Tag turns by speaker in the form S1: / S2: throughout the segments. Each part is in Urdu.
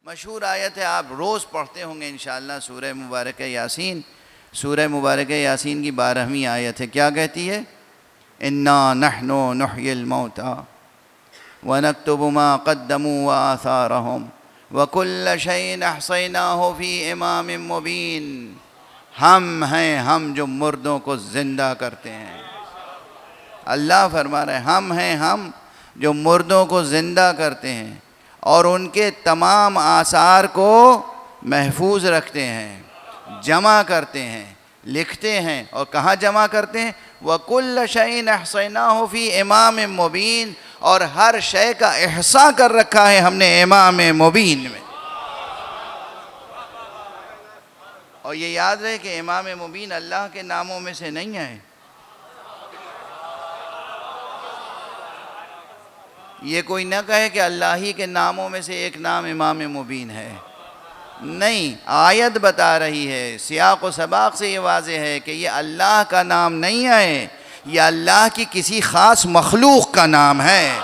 S1: مشہور آیت ہے، آپ روز پڑھتے ہوں گے انشاءاللہ، سورہ مبارک یاسین. سورہ مبارک یاسین کی 12ویں آیت ہے. کیا کہتی ہے؟ اِنَّا نَحْنُ نُحْيِي الْمَوْتَى وَنَكْتُبُ مَا قَدَّمُوا وَآثَارَهُمْ وَكُلَّ شَيْءٍ أَحْصَيْنَاهُ فِي إِمَامٍ مُبِينٍ. ہم ہیں، ہم جو مردوں کو زندہ کرتے ہیں. اللہ فرما رہے ہیں ہم ہیں، ہم جو مردوں کو زندہ کرتے ہیں اور ان کے تمام آثار کو محفوظ رکھتے ہیں، جمع کرتے ہیں، لکھتے ہیں. اور کہاں جمع کرتے ہیں؟ وَكُلَّ شَيْءٍ أَحْصَيْنَاهُ فِي إِمَامٍ مُبِينٍ. اور ہر شے کا احصاء کر رکھا ہے ہم نے امام مبین میں. اور یہ یاد رہے کہ امام مبین اللہ کے ناموں میں سے نہیں ہے. یہ کوئی نہ کہے کہ اللہ ہی کے ناموں میں سے ایک نام امام مبین ہے. نہیں، آیت بتا رہی ہے، سیاق و سباق سے یہ واضح ہے کہ یہ اللہ کا نام نہیں ہے، یہ اللہ کی کسی خاص مخلوق کا نام ہے.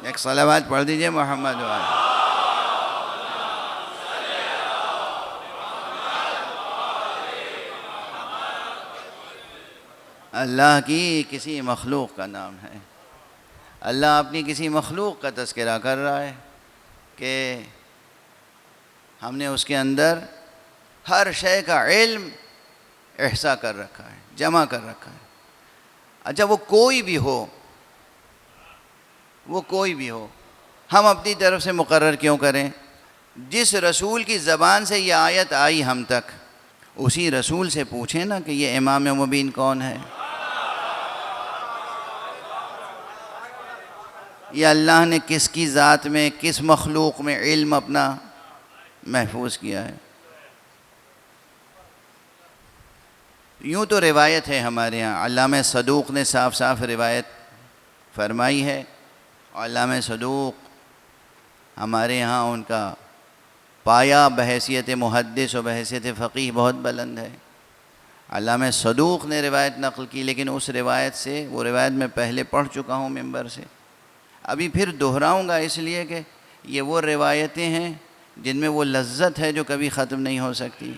S1: ایک صلوات پڑھ دیجئے محمد والے. اللہ کی کسی مخلوق کا نام ہے. اللہ اپنی کسی مخلوق کا تذکرہ کر رہا ہے کہ ہم نے اس کے اندر ہر شے کا علم احصاء کر رکھا ہے، جمع کر رکھا ہے. اچھا، وہ کوئی بھی ہو، وہ کوئی بھی ہو، ہم اپنی طرف سے مقرر کیوں کریں؟ جس رسول کی زبان سے یہ آیت آئی ہم تک، اسی رسول سے پوچھیں نا کہ یہ امام مبین کون ہے. یہ اللہ نے کس کی ذات میں، کس مخلوق میں علم اپنا محفوظ کیا ہے. یوں تو روایت ہے ہمارے ہاں، علامہ صدوق نے صاف صاف روایت فرمائی ہے. علامہ صدوق ہمارے ہاں ان کا پایا بحیثیت محدث و بحیثیت فقیہ بہت بلند ہے. علامہ صدوق نے روایت نقل کی، لیکن اس روایت سے، وہ روایت میں پہلے پڑھ چکا ہوں ممبر سے، ابھی پھر دہراؤں گا، اس لیے کہ یہ وہ روایتیں ہیں جن میں وہ لذت ہے جو کبھی ختم نہیں ہو سکتی،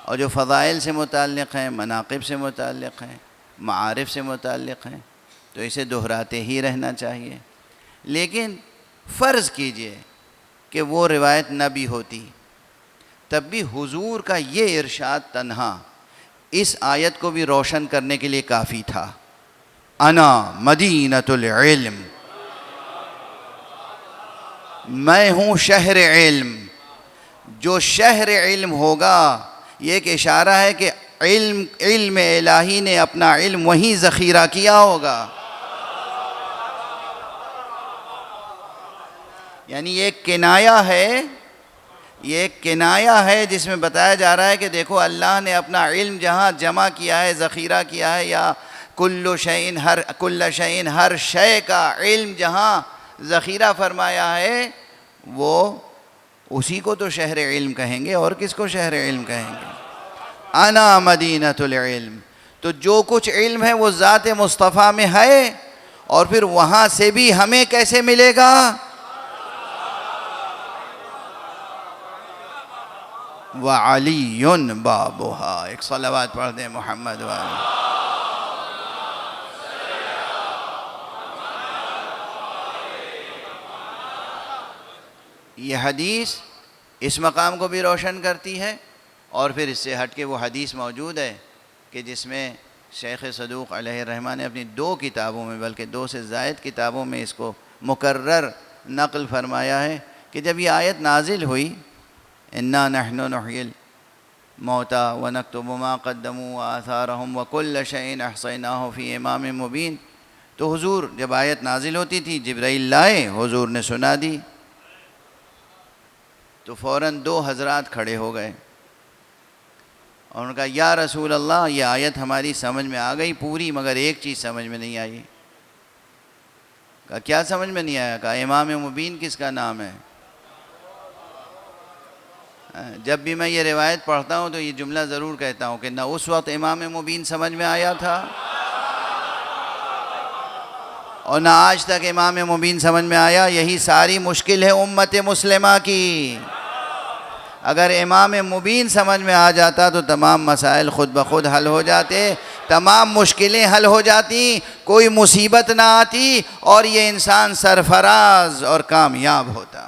S1: اور جو فضائل سے متعلق ہیں، مناقب سے متعلق ہیں، معارف سے متعلق ہیں، تو اسے دہراتے ہی رہنا چاہیے. لیکن فرض کیجئے کہ وہ روایت نہ بھی ہوتی، تب بھی حضور کا یہ ارشاد تنہا اس آیت کو بھی روشن کرنے کے لیے کافی تھا. انا مدینۃ العلم، میں ہوں شہر علم. جو شہر علم ہوگا، یہ ایک اشارہ ہے کہ علم الہی نے اپنا علم وہیں ذخیرہ کیا ہوگا. یعنی یہ ایک کنایہ ہے، یہ ایک کنایہ ہے جس میں بتایا جا رہا ہے کہ دیکھو اللہ نے اپنا علم جہاں جمع کیا ہے، ذخیرہ کیا ہے، یا کل شیء، ہر شے کا علم جہاں ذخیرہ فرمایا ہے، وہ اسی کو تو شہر علم کہیں گے، اور کس کو شہر علم کہیں گے؟ انا مدینۃ العلم. تو جو کچھ علم ہے وہ ذات مصطفیٰ میں ہے، اور پھر وہاں سے بھی ہمیں کیسے ملے گا؟ وعلی بابها. ایک صلوات پڑھ دیں محمد والے. یہ حدیث اس مقام کو بھی روشن کرتی ہے، اور پھر اس سے ہٹ کے وہ حدیث موجود ہے کہ جس میں شیخ صدوق علیہ الرحمہ نے اپنی 2 کتابوں میں، بلکہ 2 سے زائد کتابوں میں اس کو مکرر نقل فرمایا ہے کہ جب یہ آیت نازل ہوئی، اِنَّا نَحْنُ نُحْيِي الْمَوْتَى وَنَكْتُبُ مَا قَدَّمُوا وَآثَارَهُمْ وَكُلَّ شَيْءٍ أَحْصَيْنَاهُ فِي إِمَامٍ مُبِينٍ. تو حضور جب آیت نازل ہوتی تھی، جبرائیل لائے، حضور نے سنا دی، تو فوراً 2 حضرات کھڑے ہو گئے اور انہوں نے کہا یا رسول اللہ، یہ آیت ہماری سمجھ میں آ گئی پوری، مگر ایک چیز سمجھ میں نہیں آئی. کہا کیا سمجھ میں نہیں آیا؟ کہا امام مبین کس کا نام ہے؟ جب بھی میں یہ روایت پڑھتا ہوں تو یہ جملہ ضرور کہتا ہوں کہ نہ اس وقت امام مبین سمجھ میں آیا تھا، اور نہ آج تک امام مبین سمجھ میں آیا. یہی ساری مشکل ہے امت مسلمہ کی. اگر امام مبین سمجھ میں آ جاتا تو تمام مسائل خود بخود حل ہو جاتے، تمام مشکلیں حل ہو جاتی، کوئی مصیبت نہ آتی اور یہ انسان سرفراز اور کامیاب ہوتا.